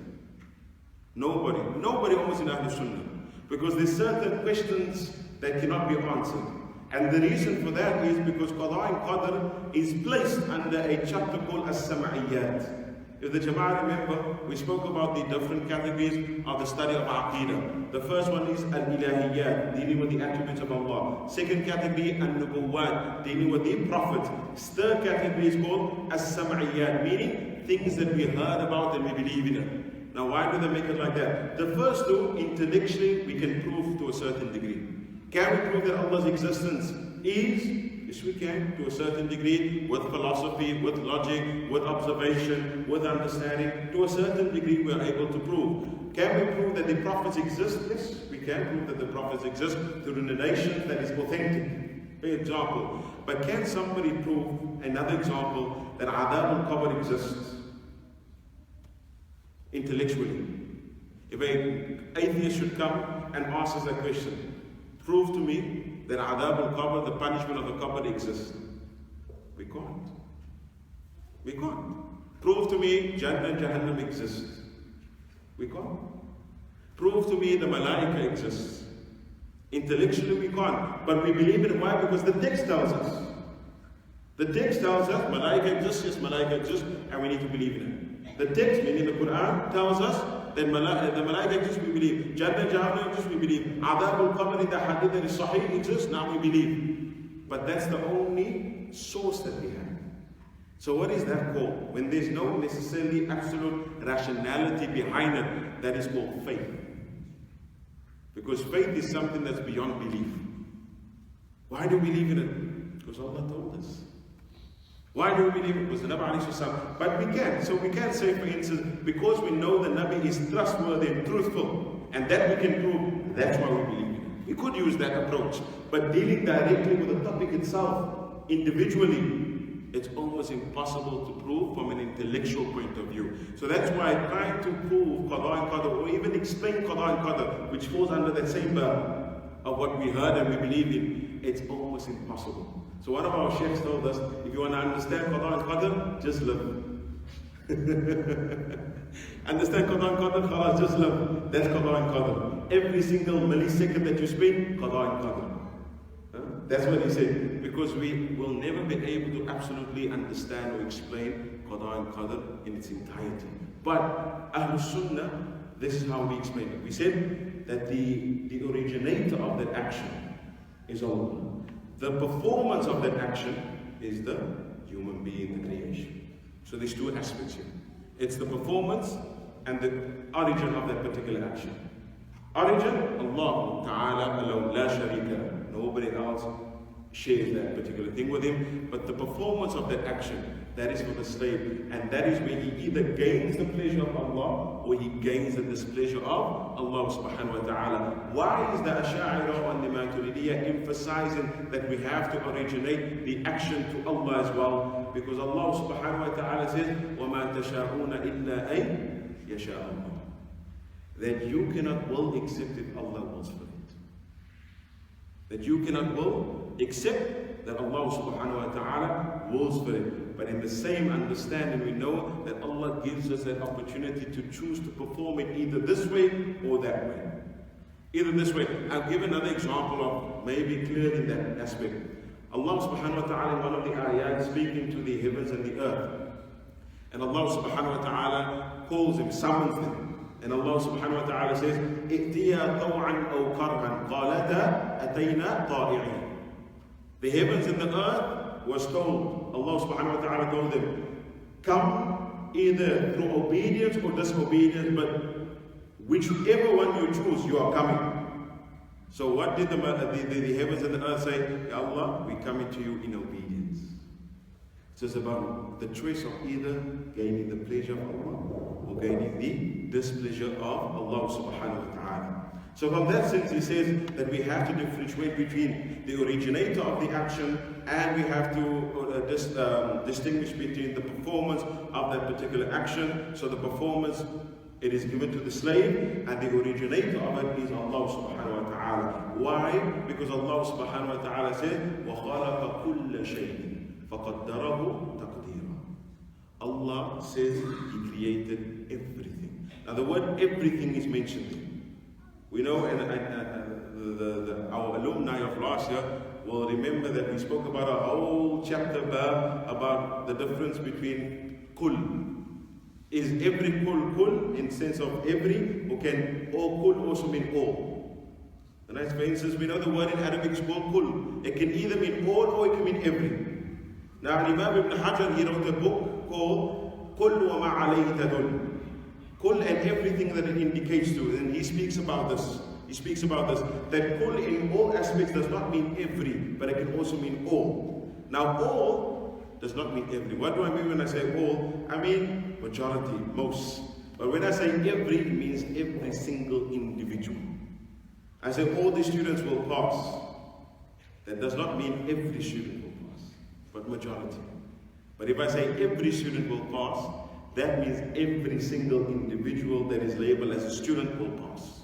Nobody almost in Ahlus Sunnah. Because there's certain questions that cannot be answered. And the reason for that is because Qada and Qadr is placed under a chapter called As-Sam'iyyat. If the Jama'ah remember, we spoke about the different categories of the study of Aqidah. The first one is Al-Ilahiyyat, dealing with the attributes of Allah. Second category, Al-Nubuwwat, dealing with the Prophet. Third category is called As-Sam'iyyat, meaning things that we heard about and we believe in it. Now why do they make it like that? The first two, intellectually, we can prove to a certain degree. Can we prove that Allah's existence is? Yes, we can, to a certain degree, with philosophy, with logic, with observation, with understanding. To a certain degree, we are able to prove. Can we prove that the prophets exist? Yes, we can prove that the prophets exist through the narration that is authentic. For example. But can somebody prove another example that Adab al-Qabr exists? Intellectually. If an atheist should come and ask us that question, prove to me that Adab al-Qabr, the punishment of the Qabr, exists. We can't. We can't. Prove to me Jannah and Jahannam exists. We can't. Prove to me the Malaika exists. Intellectually we can't. But we believe in it. Why? Because the text tells us. The text tells us Malaika exists, yes, Malaika exists, and we need to believe in it. The text, meaning the Quran, tells us that the Malaika exists, we believe. Jannah, Jahannam exists, we believe. Adab al-Qabr in the hadith that is Sahih exists, now we believe. But that's the only source that we have. So what is that called? When there's no necessarily absolute rationality behind it, that is called faith. Because faith is something that's beyond belief. Why do we believe in it? Because Allah told us. Why do we believe it? Because the Nabi alayhi salam. But we can. So we can say, for instance, because we know the Nabi is trustworthy and truthful, and that we can prove, that's why we believe in it. We could use that approach. But dealing directly with the topic itself, individually, it's almost impossible to prove from an intellectual point of view. So that's why trying to prove Qada and Qadr, or even explain Qada and Qadr, which falls under that same burden of what we heard and we believe in, it's almost impossible. So one of our Sheikhs told us, if you want to understand Qada and Qadr, just live. Understand Qada and Qadr, khalas, just live. That's Qada and Qadr. Every single millisecond that you spend, Qada and Qadr. That's what he said. Because we will never be able to absolutely understand or explain Qada and Qadr in its entirety. But Ahlus Sunnah, this is how we explain it. We said that the originator of that action is Allah. The performance of that action is the human being, the creation. So there's two aspects here. It's the performance and the origin of that particular action. Origin, Allah Ta'ala alone, la sharika. Nobody else shares that particular thing with him. But the performance of that action, that is for the slave. And that is when he either gains the pleasure of Allah or he gains the displeasure of Allah subhanahu wa ta'ala. Why is the Ash'ari and the Maturidiyya emphasizing that we have to originate the action to Allah as well? Because Allah subhanahu wa ta'ala says, وَمَا تَشَاءُونَ إِلَّا أَن يَشَاءَ اللَّهُ. That you cannot will except if Allah wills for it. That you cannot will except that Allah subhanahu wa ta'ala wills for it. But in the same understanding, we know that Allah gives us that opportunity to choose to perform it either this way or that way. Either this way. I'll give another example of maybe clear in that aspect. Allah subhanahu wa ta'ala in one of the ayat speaking to the heavens and the earth. And Allah subhanahu wa ta'ala calls him, summons them. And Allah subhanahu wa ta'ala says, إِئْتِيَا طَوْعًا أَوْ كَرْهًا قَالَتَا أَتَيْنَا طَائِعِينَ. The heavens and the earth was told, Allah subhanahu wa ta'ala told them, come either through obedience or disobedience, but whichever one you choose, you are coming. So what did the heavens and the earth say? Ya Allah, we coming to you in obedience. So it's about the choice of either gaining the pleasure of Allah or gaining the displeasure of Allah subhanahu wa ta'ala. So from that sense, he says that we have to differentiate between the originator of the action, and we have to distinguish between the performance of that particular action. So the performance, it is given to the slave, and the originator of it is Allah subhanahu wa ta'ala. Why? Because Allah subhanahu wa ta'ala said, وَخَلَقَ كُلَّ شَيْءٍ فَقَدَّرَهُ تَقْدِيرًا. Allah says He created everything. Now the word everything is mentioned here. We know, and our alumni of last year will remember that we spoke about a whole chapter about the difference between kul. Is every kul in sense of every, or can all kul also mean all? And as for instance, we know the word in Arabic is called kul. It can either mean all or it can mean every. Now Imam Ibn Hajar, he wrote a book called Kul wa ma alayhi tadul. Kul and everything that it indicates to, and he speaks about this. He speaks about this, that kul in all aspects does not mean every, but it can also mean all. Now all does not mean every. What do I mean when I say all? I mean majority, most. But when I say every, it means every single individual. I say all the students will pass. That does not mean every student will pass, but majority. But if I say every student will pass, that means every single individual that is labeled as a student will pass.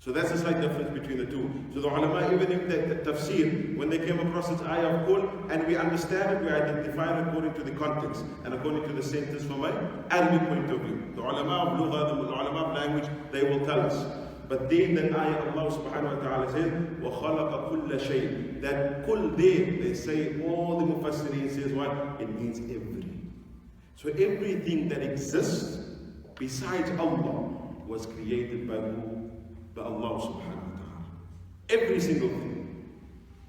So that's a slight difference between the two. So the ulama, even in the tafsir, when they came across this ayah of kul, and we understand it, we identify it according to the context and according to the sentence from an Arabic point of view. The ulama of lugha, the ulama of language, they will tell us. But then the ayah Allah subhanahu wa ta'ala says, وَخَلَقَ كُلَّ شَيْءٍ. That kul there, they say, all the mufassirin says what? It means every. So everything that exists besides Allah was created by who? By Allah subhanahu wa ta'ala. Every single thing.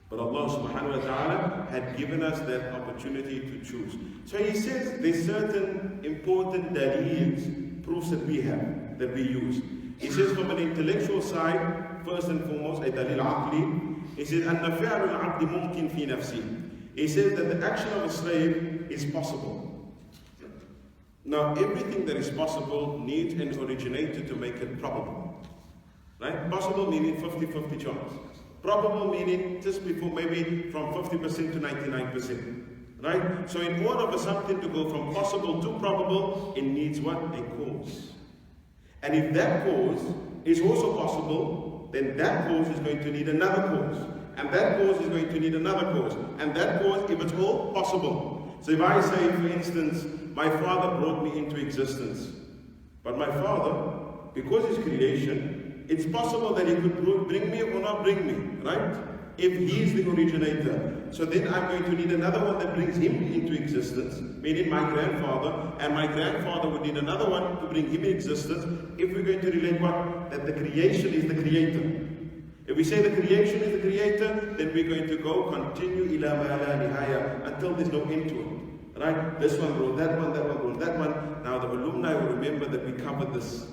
But Allah subhanahu wa ta'ala had given us that opportunity to choose. So he says there's certain important daleels, proofs that we have, that we use. He says from an intellectual side, first and foremost, a dalil aqli. He says, أَنَّ فِعْلُ الْعَبْدِ مُمْكِنْ فِي نَفْسِهِ. He says that the action of a slave is possible. Now, everything that is possible needs an originator to make it probable. Right? Possible meaning 50-50 chance. Probable meaning just before, maybe from 50% to 99%. Right? So in order for something to go from possible to probable, it needs what? A cause. And if that cause is also possible, then that cause is going to need another cause. And that cause is going to need another cause. And that cause, if it's all possible. So if I say, for instance, my father brought me into existence. But my father, because his creation, it's possible that he could bring me or not bring me, right? If he is the originator. So then I'm going to need another one that brings him into existence, meaning my grandfather, and my grandfather would need another one to bring him into existence, if we're going to relate what? That the creation is the creator. If we say the creation is the creator, then we're going to go continue ila ma la nihaya until there's no end to it. Right? This one brought that one, that one brought that one. Now the alumni will remember that we covered this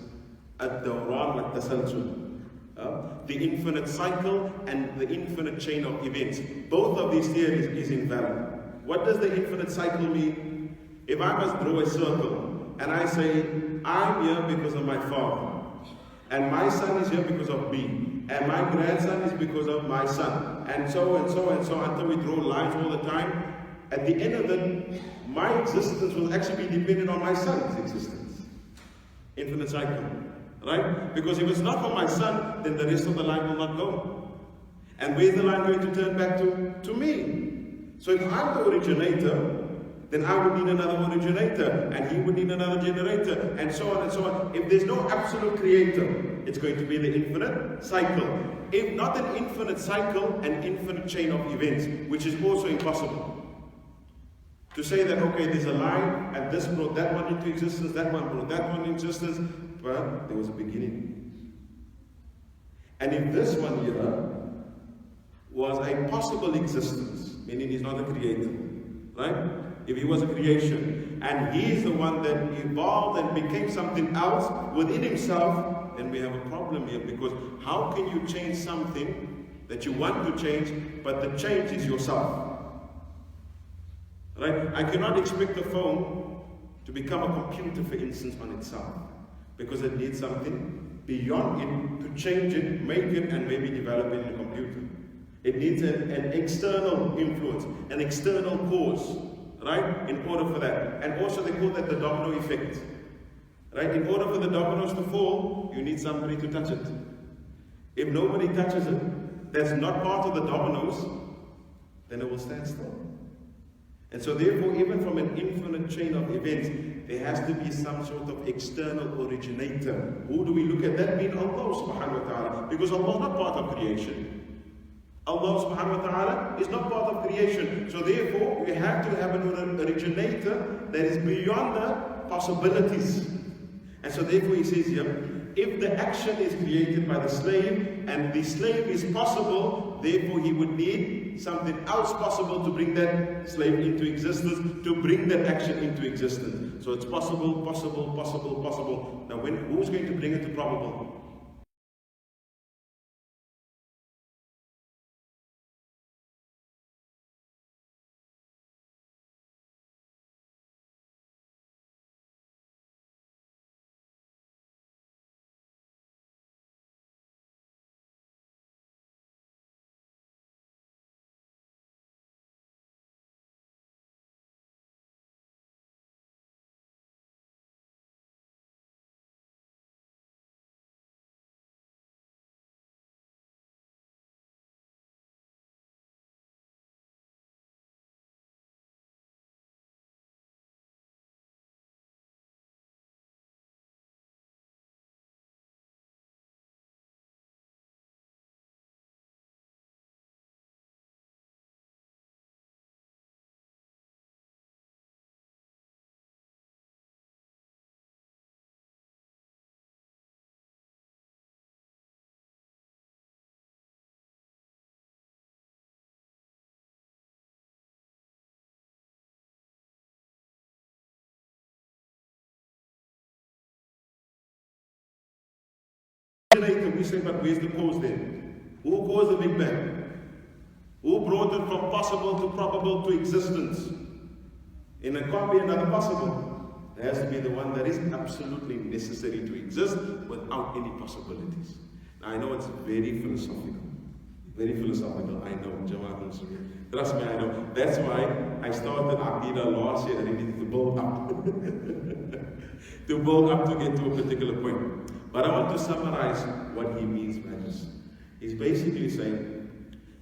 at Jawhara At Tawheed. The infinite cycle and the infinite chain of events. Both of these theories is invalid. What does the infinite cycle mean? If I must draw a circle and I say, I'm here because of my father, and my son is here because of me, and my grandson is because of my son, and so and so and so until we draw lines all the time. At the end of it, my existence will actually be dependent on my son's existence. Infinite cycle. Right? Because if it's not for my son, then the rest of the line will not go. And where's the line going to turn back to me? So if I'm the originator, then I would need another originator, and he would need another generator, and so on and so on. If there's no absolute creator, it's going to be the infinite cycle. If not an infinite cycle, an infinite chain of events, which is also impossible. To say that, okay, there's a line, and this brought that one into existence, that one brought that one into existence, but there was a beginning. And if this one here was a possible existence, meaning he's not a creator, right? If he was a creation, and he's the one that evolved and became something else within himself, then we have a problem here, because how can you change something that you want to change, but the change is yourself? Right? I cannot expect a phone to become a computer, for instance, on itself, because it needs something beyond it to change it, make it, and maybe develop it in a computer. It needs an external influence, an external cause, right? In order for that. And also they call that the domino effect. Right? In order for the dominoes to fall, you need somebody to touch it. If nobody touches it, that's not part of the dominoes, then it will stand still. And so therefore, even from an infinite chain of events, there has to be some sort of external originator. Who do we look at? That means Allah subhanahu wa ta'ala. Because Allah is not part of creation. Allah subhanahu wa ta'ala is not part of creation. So therefore, we have to have an originator that is beyond the possibilities. And so therefore he says here, if the action is created by the slave and the slave is possible, therefore he would need something else possible to bring that slave into existence, to bring that action into existence. So it's possible, possible, possible, possible. Now who's going to bring it to probable? We say, but where's the cause then? Who caused the Big Bang? Who brought it from possible to probable to existence? And it can't be another possible. There has to be the one that is absolutely necessary to exist without any possibilities. Now I know it's very philosophical. Very philosophical, I know, Jama'ah. Trust me, I know. That's why I started Aqidah last year and I needed to build up. To build up to get to a particular point. But I want to summarize what he means by this. He's basically saying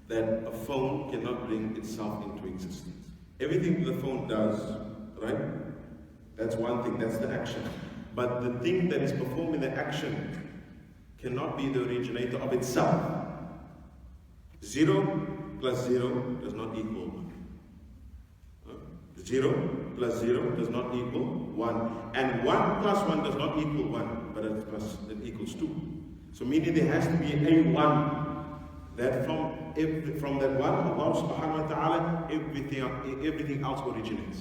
that a phone cannot bring itself into existence. Everything the phone does, right? That's one thing, that's the action. But the thing that is performing the action cannot be the originator of itself. 0 plus 0 does not equal 1. 0 plus 0 does not equal 1. And 1 plus 1 does not equal 1, but it equals 2. So meaning there has to be a 1. That from that 1, Allah subhanahu wa ta'ala, everything else originates.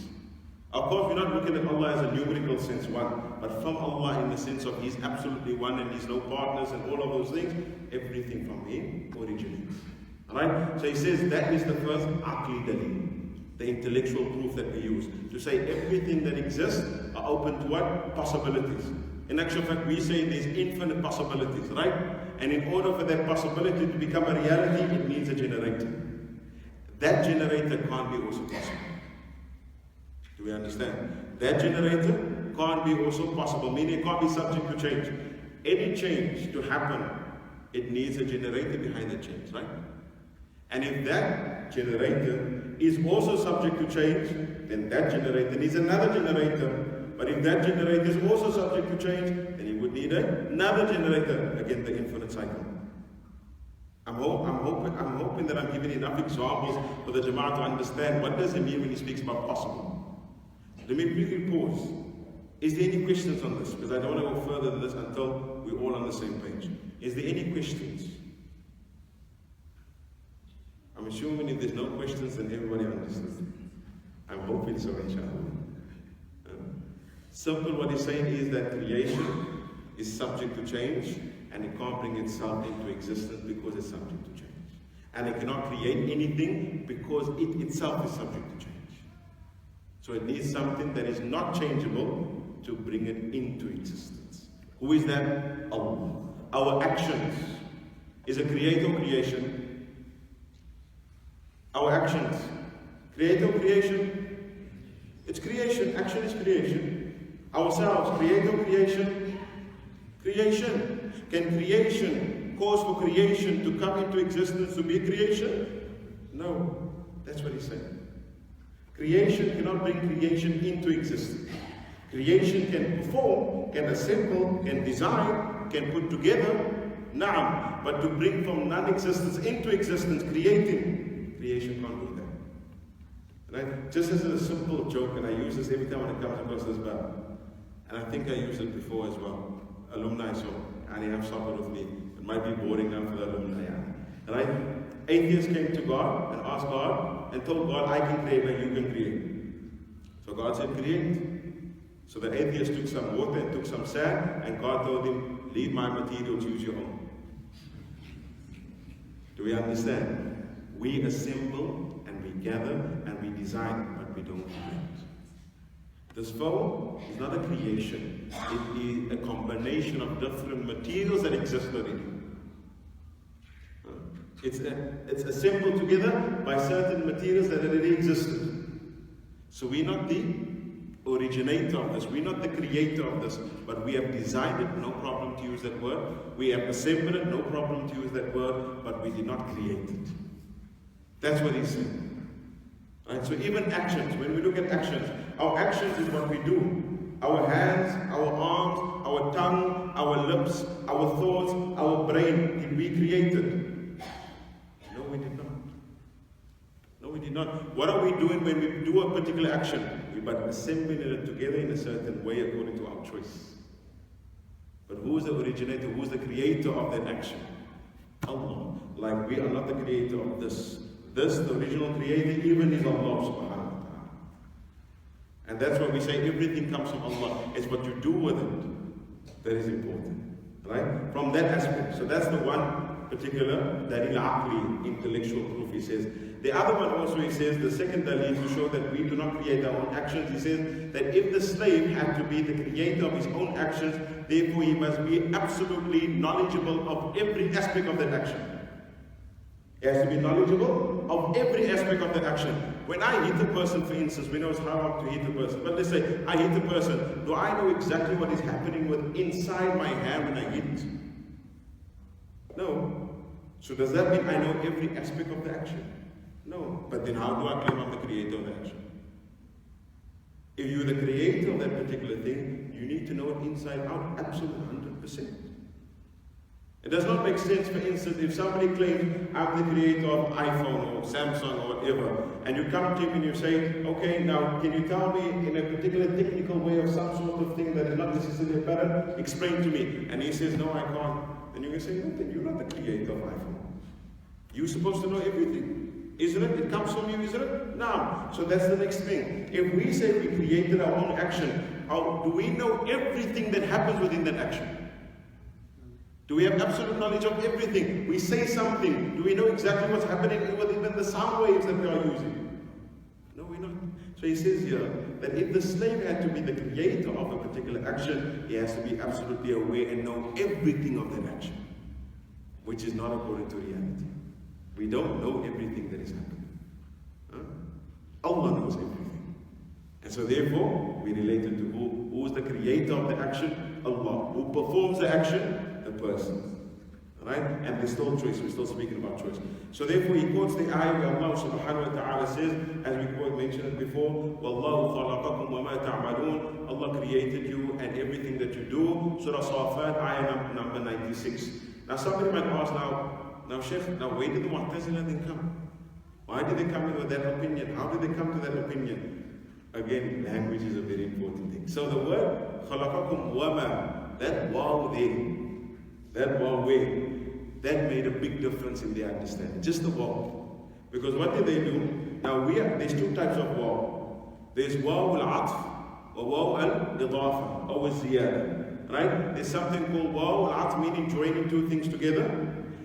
Of course, we're not looking at Allah as a numerical sense 1, but from Allah in the sense of He's absolutely one and He's no partners and all of those things, everything from Him originates. Alright? So he says that is the first Aqidah, the intellectual proof that we use. To say everything that exists are open to what? Possibilities. In actual fact, we say there's infinite possibilities, right? And in order for that possibility to become a reality, it needs a generator. That generator can't be also possible. Do we understand? That generator can't be also possible, meaning it can't be subject to change. Any change to happen, it needs a generator behind the change, right? And if that generator is also subject to change, then that generator needs another generator. But if that generator is also subject to change, then you would need another generator. Again, the infinite cycle. I'm hoping that I'm giving enough examples for the Jama'ah to understand what does it mean when he speaks about possible. Let me quickly pause. Is there any questions on this? Because I don't want to go further than this until we're all on the same page. Is there any questions? I'm assuming if there's no questions, then everybody understands. I'm hoping so, inshallah. Simple, what he's saying is that creation is subject to change, and it can't bring itself into existence because it's subject to change. And it cannot create anything because it itself is subject to change. So it needs something that is not changeable to bring it into existence. Who is that? Allah. Our actions is a creator or creation? Our actions. Creator or creation? It's creation. Action is creation. Ourselves. Creator or creation? Creation. Can creation cause for creation to come into existence to be creation? No. That's what he's saying. Creation cannot bring creation into existence. Creation can perform, can assemble, can design, can put together, na'am. But to bring from non-existence into existence, creating, creation can't do that. Right? Just as a simple joke, and I use this every time when it comes across this bar, and I think I used it before as well. Alumni, so and they have supper with me. It might be boring now for the alumni. Right? Atheists came to God and asked God and told God, I can create and you can create. So God said, create. So the atheist took some water and took some sand, and God told him, leave my material, choose your own. Do we understand? We assemble and we gather and we design, but we don't create. This phone is not a creation. It is a combination of different materials that exist already. It's assembled together by certain materials that already existed. So we're not the originator of this, we're not the creator of this, but we have designed it, no problem to use that word. We have assembled it, no problem to use that word, but we did not create it. That's what he's saying. Right? So even actions, when we look at actions, our actions is what we do. Our hands, our arms, our tongue, our lips, our thoughts, our brain, did we create it? No, we did not. No, we did not. What are we doing when we do a particular action? We're but assembling it together in a certain way according to our choice. But who is the originator? Who is the creator of that action? Allah. Like we are not the creator of this. This, the original creator, even is Allah subhanahu wa ta'ala. And that's why we say everything comes from Allah. It's what you do with it that is important. Right? From that aspect. So that's the one particular dalil aqli, intellectual proof, he says. The other one also, he says, the second dalil to show that we do not create our own actions, he says that if the slave had to be the creator of his own actions, therefore he must be absolutely knowledgeable of every aspect of that action. He has to be knowledgeable of every aspect of that action. When I hit a person, for instance, we know it's haram to hit a person, but let's say I hit a person, do I know exactly what is happening with inside my hand when I hit? No. So does that mean I know every aspect of the action? No. But then how do I claim I'm the creator of the action? If you're the creator of that particular thing, you need to know it inside out, absolutely 100%. It does not make sense, for instance, if somebody claims I'm the creator of iPhone or Samsung or whatever, and you come to him and you say, okay, now can you tell me in a particular technical way of some sort of thing that is not necessarily a pattern, explain to me. And he says, no, I can't. Then you can say, no, then you're not the creator of iPhone. You're supposed to know everything. Isn't it? It comes from you, isn't it? No. So that's the next thing. If we say we created our own action, how do we know everything that happens within that action? Do we have absolute knowledge of everything? We say something. Do we know exactly what's happening with even the sound waves that we are using? No, we're not. So he says here that if the slave had to be the creator of a particular action, he has to be absolutely aware and know everything of that action, which is not according to reality. We don't know everything that is happening. Allah knows everything. And so therefore, we relate it to who is the creator of the action? Allah. Who performs the action? The person. Right? And there's still choice. We're still speaking about choice. So therefore, he quotes the ayah where Allah subhanahu wa ta'ala says, as we mentioned it before, وَاللَّهُ خَلَقَكُمْ وَمَا تَعْمَلُونَ. Allah created you and everything that you do. Surah Safat, ayah number 96. Now somebody might ask now Sheikh, where did the Mu'tazila then come? Why did they come in with that opinion? How did they come to that opinion? Again, language is a very important thing. So the word خَلَقَكُمْ وَمَا, that waw there, that waw where, that made a big difference in their understanding. Just the waw. Because what did they do? Now there's two types of waw. There's waw al-atf or waw al-idafa or ziyada. Right? There's something called waw al-atf, meaning joining two things together.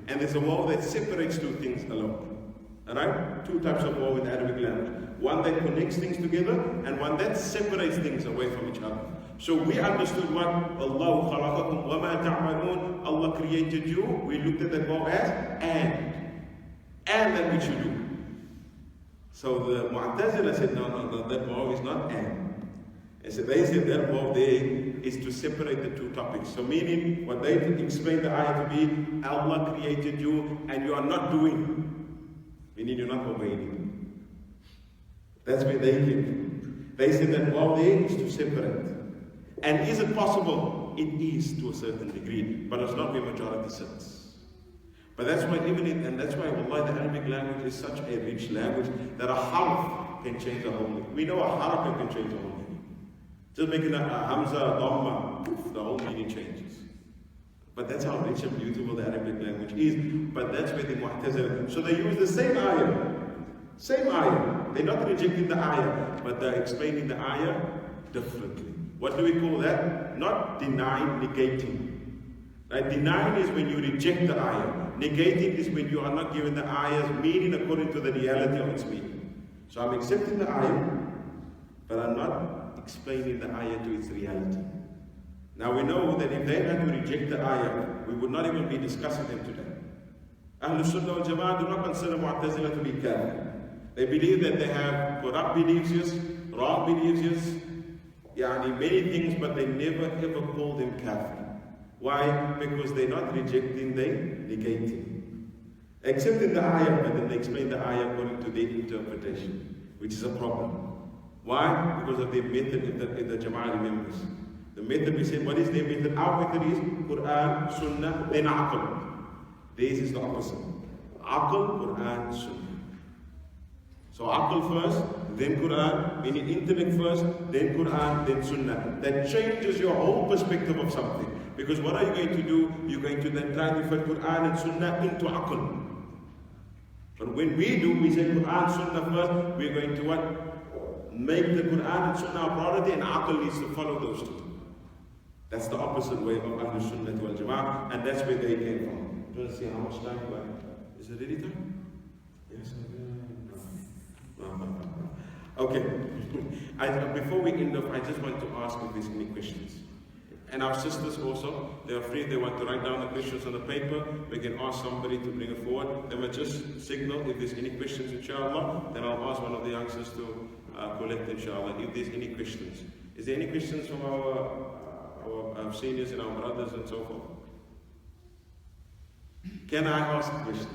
And there's a waw that separates two things alone. Alright? Two types of waw in the Arabic language. One that connects things together and one that separates things away from each other. So we understood what Allah khalaqakum wa ma ta'malun, Allah created you. We looked at that waw as and that which you do. So the Mu'tazila said, no, that waw is not and. And so they said that waw there is to separate the two topics. So meaning, what they explained the ayah to be, Allah created you and you are not doing. Meaning you're not obeying. That's where they came. They said that waw there is to separate. And is it possible? It is to a certain degree, but it's not where majority sits. But that's why that's why wallahi, the Arabic language is such a rich language that a harf can change a whole meaning. We know a harf can change a whole meaning. Just making a hamza, a dhamma, the whole meaning changes. But that's how rich and beautiful the Arabic language is. But that's where the Mu'tazila, so they use the same ayah. Same ayah. They're not rejecting the ayah, but they're explaining the ayah differently. What do we call that? Not denying, negating. Right? Denying is when you reject the ayah. Negating is when you are not giving the ayah's meaning according to the reality of its meaning. So I'm accepting the ayah, but I'm not explaining the ayah to its reality. Now we know that if they had to reject the ayah, we would not even be discussing them today. Ahlus Sunnah wal Jama'ah do not consider Mu'tazila to be kafir. They believe that they have corrupt beliefs, yes, wrong beliefs, yes, many things, but they never ever call them kafir. Why? Because they're not rejecting, they're negating. Accepting the ayah, but then they explain the ayah according to their interpretation, which is a problem. Why? Because of their method in the Jama'ah members. The method, we said, what is their method? Our method is Quran, Sunnah, then Aql. Theirs is the opposite. Aql, Quran, Sunnah. So Aql first, then Quran, meaning intellect first, then Quran, then Sunnah. That changes your whole perspective of something. Because what are you going to do? You're going to then try to fit Quran and Sunnah into Aql. But when we do, we say Quran, Sunnah first, we're going to what? Make the Quran and Sunnah a priority, and Aql needs to follow those two. That's the opposite way of Ahlus Sunnah wal Jama'ah, and that's where they came from. Do you want to see how much time do I have? Is it ready time? Yes, no. Okay. Before we end off, I just want to ask if there's any questions. And our sisters also, they are free, they want to write down the questions on the paper. We can ask somebody to bring it forward. They might just signal if there's any questions, inshallah. Then I'll ask one of the youngsters to collect, inshallah, if there's any questions. Is there any questions from our seniors and our brothers and so forth? Can I ask a question?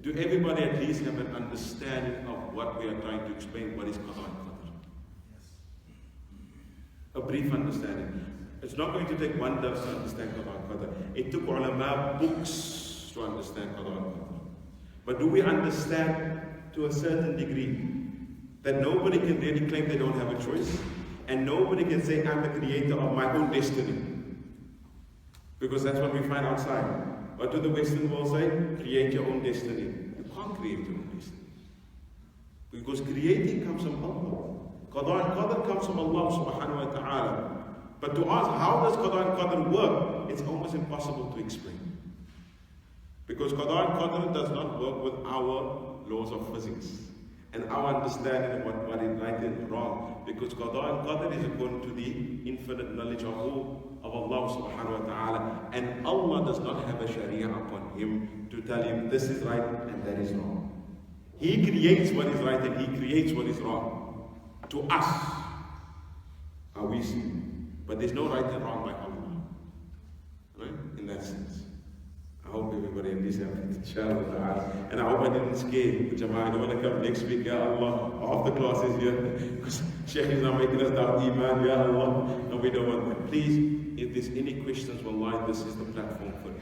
Do everybody at least have an understanding of what we are trying to explain, what is Qadar and Qadr? Yes. A brief understanding. It's not going to take one dars to understand Qadar and Qadr. It took ulama books to understand Qadar and Qadr. But do we understand to a certain degree that nobody can really claim they don't have a choice, and nobody can say I'm the creator of my own destiny? Because that's what we find outside. What do the Western world say? Create your own destiny. You can't create your own destiny. Because creating comes from Allah. Qadar and Qadr comes from Allah subhanahu wa ta'ala. But to ask how does Qadar and Qadr work, it's almost impossible to explain. Because Qadar and Qadr does not work with our laws of physics and our understanding of what is right and wrong. Because Qadar and Qadr is according to the infinite knowledge of Allah subhanahu wa ta'ala. And Allah does not have a sharia upon him to tell him this is right and that is wrong. He creates what is right and he creates what is wrong. To us, how we see. But there's no right and wrong by Allah. Right? In that sense. I hope everybody at least have it, inshallah. And I hope I didn't scare the Jama'ah. I don't want to come next week, Ya Allah. Half the class is here. Because Sheikh is not making us doubt Iman, Ya Allah. No, we don't want that. Please, if there's any questions, wallahi, this is the platform for it.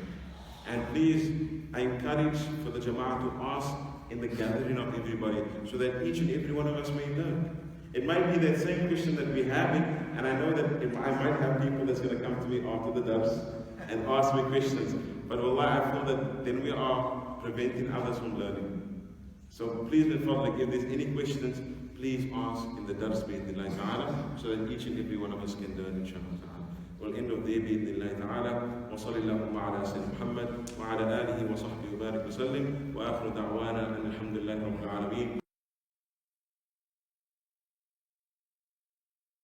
And please, I encourage for the Jama'ah to ask in the gathering of everybody, so that each and every one of us may learn. It might be that same question that we have it, and I know that if I might have people that's going to come to me after the dars and ask me questions. But wallahi, I feel that then we are preventing others from learning. So please, if there's any questions, please ask in the dars bi-idhnillahi ta'ala, so that each and every one of us can learn, inshallah ta'ala. We'll end with this. day بإذن الله تعالى. وصل اللهم على سيدنا محمد وعلى آله وصحبه وبارك وسلم وآخر دعوانا أن الحمد لله رب العالمين.